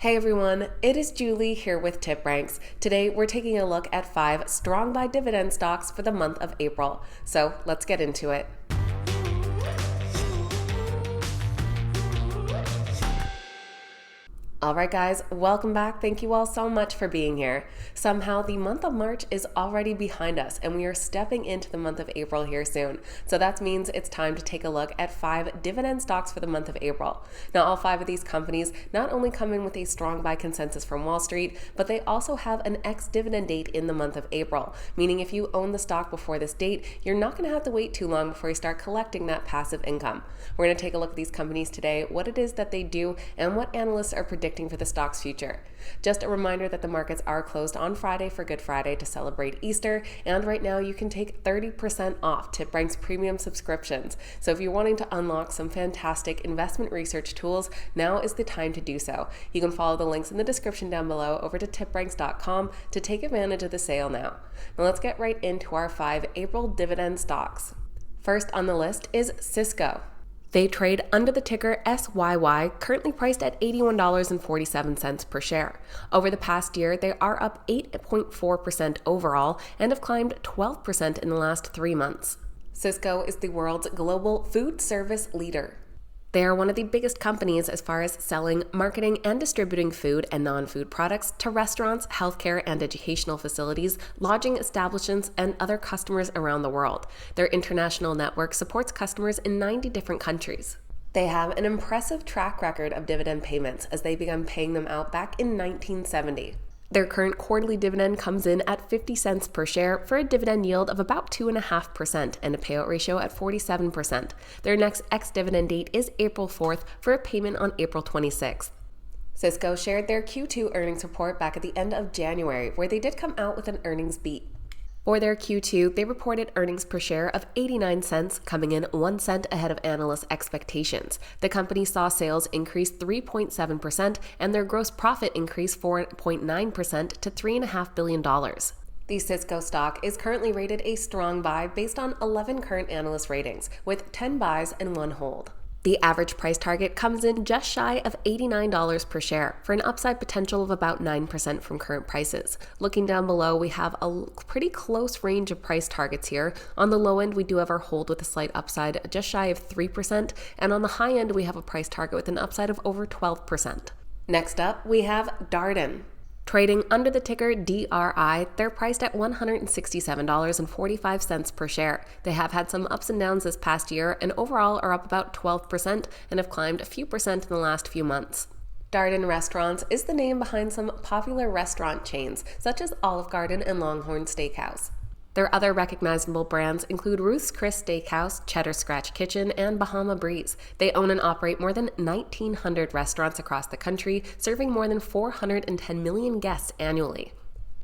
Hey everyone, it is Julie here with TipRanks. Today we're taking a look at 5 strong buy dividend stocks for the month of April. So let's get into it. Alright guys, welcome back. Thank you all so much for being here. Somehow the month of March is already behind us and we are stepping into the month of April here soon. So that means it's time to take a look at 5 dividend stocks for the month of April. Now all 5 of these companies not only come in with a strong buy consensus from Wall Street, but they also have an ex-dividend date in the month of April, meaning if you own the stock before this date, you're not going to have to wait too long before you start collecting that passive income. We're going to take a look at these companies today, what it is that they do, and what analysts are predicting for the stock's future. Just a reminder that the markets are closed on Friday for Good Friday to celebrate Easter, and right now you can take 30% off TipRanks premium subscriptions. So if you're wanting to unlock some fantastic investment research tools, now is the time to do so. You can follow the links in the description down below over to tipranks.com to take advantage of the sale now. Now let's get right into our 5 April dividend stocks. First on the list is Sysco. They trade under the ticker SYY, currently priced at $81.47 per share. Over the past year, they are up 8.4% overall and have climbed 12% in the last 3 months. Sysco is the world's global food service leader. They are one of the biggest companies as far as selling, marketing, and distributing food and non-food products to restaurants, healthcare and educational facilities, lodging establishments, and other customers around the world. Their international network supports customers in 90 different countries. They have an impressive track record of dividend payments as they began paying them out back in 1970. Their current quarterly dividend comes in at 50 cents per share for a dividend yield of about 2.5% and a payout ratio at 47%. Their next ex-dividend date is April 4th for a payment on April 26th. Sysco shared their Q2 earnings report back at the end of January, where they did come out with an earnings beat. For their Q2, they reported earnings per share of 89 cents, coming in 1 cent ahead of analyst expectations. The company saw sales increase 3.7% and their gross profit increase 4.9% to $3.5 billion. The Sysco stock is currently rated a strong buy based on 11 current analyst ratings, with 10 buys and 1 hold. The average price target comes in just shy of $89 per share for an upside potential of about 9% from current prices. Looking down below, we have a pretty close range of price targets here. On the low end, we do have our hold with a slight upside just shy of 3%, and on the high end, we have a price target with an upside of over 12%. Next up, we have Darden. Trading under the ticker DRI, they're priced at $167.45 per share. They have had some ups and downs this past year and overall are up about 12% and have climbed a few percent in the last few months. Darden Restaurants is the name behind some popular restaurant chains such as Olive Garden and Longhorn Steakhouse. Their other recognizable brands include Ruth's Chris Steakhouse, Cheddar Scratch Kitchen, and Bahama Breeze. They own and operate more than 1,900 restaurants across the country, serving more than 410 million guests annually.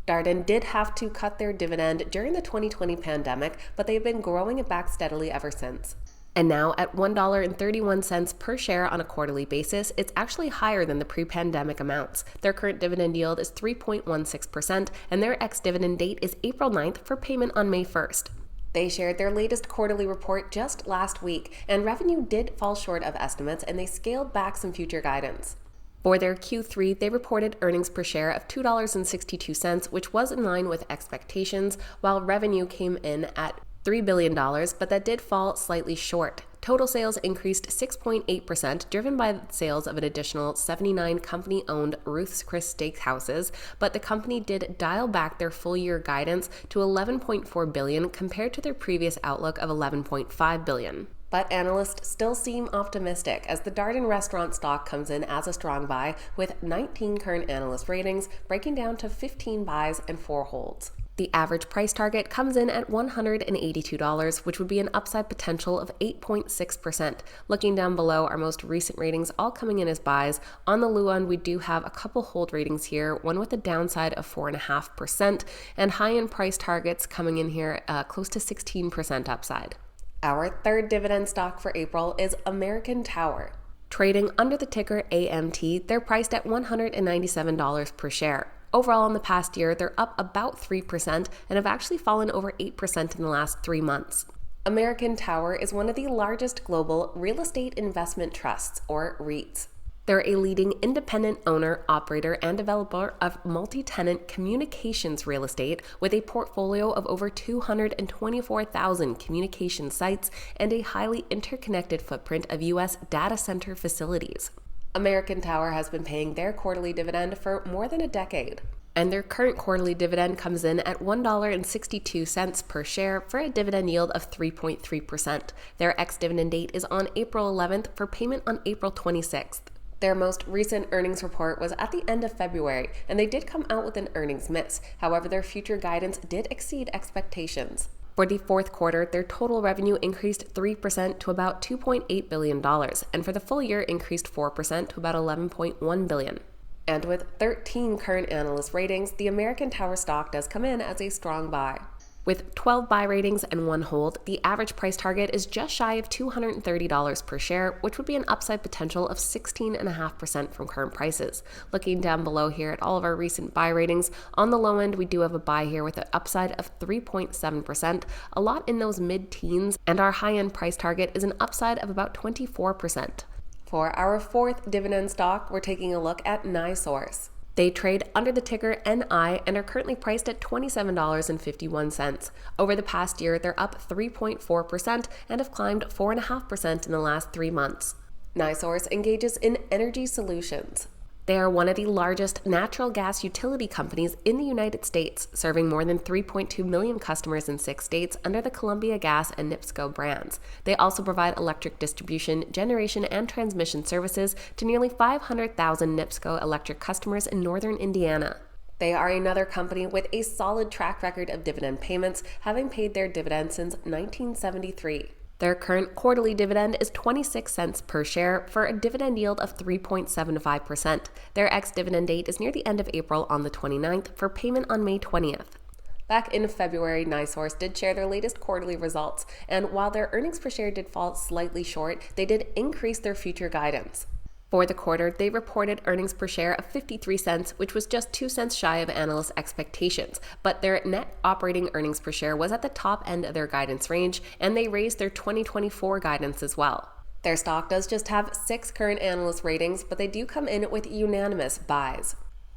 Darden did have to cut their dividend during the 2020 pandemic, but they've been growing it back steadily ever since. And now at $1.31 per share on a quarterly basis, it's actually higher than the pre-pandemic amounts. Their current dividend yield is 3.16%, and their ex-dividend date is April 9th for payment on May 1st. They shared their latest quarterly report just last week, and revenue did fall short of estimates, and they scaled back some future guidance. For their Q3, they reported earnings per share of $2.62, which was in line with expectations, while revenue came in at $3 billion, but that did fall slightly short. Total sales increased 6.8%, driven by sales of an additional 79 company-owned Ruth's Chris Steakhouses, but the company did dial back their full-year guidance to $11.4 billion compared to their previous outlook of $11.5 billion. But analysts still seem optimistic as the Darden Restaurant stock comes in as a strong buy with 19 current analyst ratings, breaking down to 15 buys and 4 holds. The average price target comes in at $182, which would be an upside potential of 8.6%. Looking down below, our most recent ratings all coming in as buys. On the low end, we do have a couple hold ratings here, one with a downside of 4.5%, and high-end price targets coming in here close to 16% upside. Our third dividend stock for April is American Tower. Trading under the ticker AMT, they're priced at $197 per share. Overall, in the past year, they're up about 3% and have actually fallen over 8% in the last 3 months. American Tower is one of the largest global real estate investment trusts, or REITs. They're a leading independent owner, operator, and developer of multi-tenant communications real estate with a portfolio of over 224,000 communication sites and a highly interconnected footprint of U.S. data center facilities. American Tower has been paying their quarterly dividend for more than a decade, and their current quarterly dividend comes in at $1.62 per share for a dividend yield of 3.3%. Their ex-dividend date is on April 11th for payment on April 26th. Their most recent earnings report was at the end of February, and they did come out with an earnings miss. However, their future guidance did exceed expectations. For the fourth quarter, their total revenue increased 3% to about $2.8 billion, and for the full year increased 4% to about $11.1 billion. And with 13 current analyst ratings, the American Tower stock does come in as a strong buy. With 12 buy ratings and 1 hold, the average price target is just shy of $230 per share, which would be an upside potential of 16.5% from current prices. Looking down below here at all of our recent buy ratings, on the low end we do have a buy here with an upside of 3.7%, a lot in those mid-teens, and our high-end price target is an upside of about 24%. For our fourth dividend stock, we're taking a look at Nisource. They trade under the ticker NI and are currently priced at $27.51. Over the past year, they're up 3.4% and have climbed 4.5% in the last 3 months. Nisource engages in energy solutions. They are one of the largest natural gas utility companies in the United States, serving more than 3.2 million customers in 6 states under the Columbia Gas and NIPSCO brands. They also provide electric distribution, generation, and transmission services to nearly 500,000 NIPSCO electric customers in northern Indiana. They are another company with a solid track record of dividend payments, having paid their dividend since 1973. Their current quarterly dividend is 26 cents per share for a dividend yield of 3.75%. Their ex-dividend date is near the end of April on the 29th for payment on May 20th. Back in February, Nisource did share their latest quarterly results, and while their earnings per share did fall slightly short, they did increase their future guidance. For the quarter, they reported earnings per share of 53 cents, which was just 2 cents shy of analyst expectations, but their net operating earnings per share was at the top end of their guidance range, and they raised their 2024 guidance as well. Their stock does just have 6 current analyst ratings, but they do come in with unanimous buys.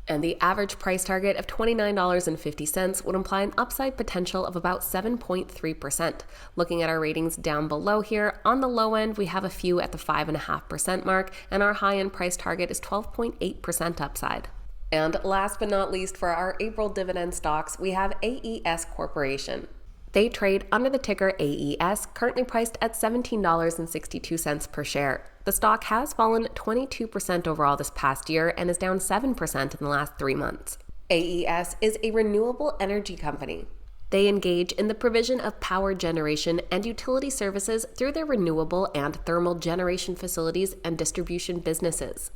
And the average price target of $29.50 would imply an upside potential of about 7.3%. Looking at our ratings down below here, on the low end we have a few at the 5.5% mark, and our high-end price target is 12.8% upside. And last but not least, for our April dividend stocks, we have AES Corporation. They trade under the ticker AES, currently priced at $17.62 per share. The stock has fallen 22% overall this past year and is down 7% in the last 3 months. AES is a renewable energy company. They engage in the provision of power generation and utility services through their renewable and thermal generation facilities and distribution businesses.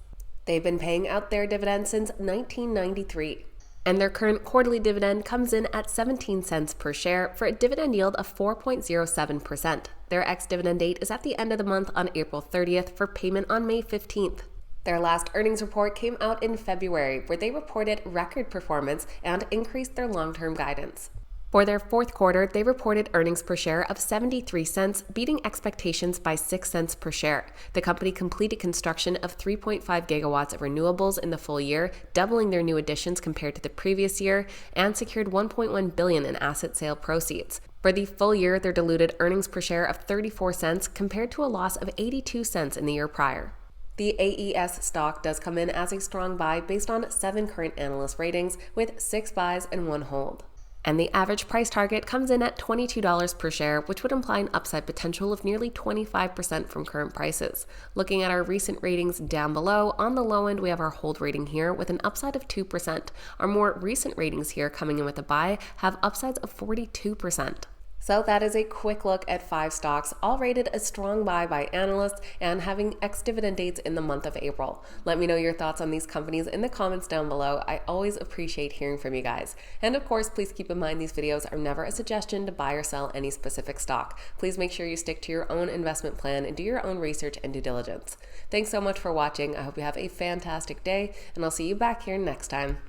They've been paying out their dividends since 1993. And their current quarterly dividend comes in at 17 cents per share for a dividend yield of 4.07%. Their ex-dividend date is at the end of the month on April 30th for payment on May 15th. Their last earnings report came out in February, where they reported record performance and increased their long-term guidance. For their fourth quarter, they reported earnings per share of 73 cents, beating expectations by 6 cents per share. The company completed construction of 3.5 gigawatts of renewables in the full year, doubling their new additions compared to the previous year, and secured $1.1 billion in asset sale proceeds. For the full year, their diluted earnings per share of 34 cents compared to a loss of 82 cents in the year prior. The AES stock does come in as a strong buy based on 7 current analyst ratings with 6 buys and 1 hold. And the average price target comes in at $22 per share, which would imply an upside potential of nearly 25% from current prices. Looking at our recent ratings down below, on the low end we have our hold rating here with an upside of 2%. Our more recent ratings here coming in with a buy have upsides of 42%. So that is a quick look at 5 stocks, all rated a strong buy by analysts and having ex-dividend dates in the month of April. Let me know your thoughts on these companies in the comments down below. I always appreciate hearing from you guys. And of course, please keep in mind these videos are never a suggestion to buy or sell any specific stock. Please make sure you stick to your own investment plan and do your own research and due diligence. Thanks so much for watching. I hope you have a fantastic day, and I'll see you back here next time.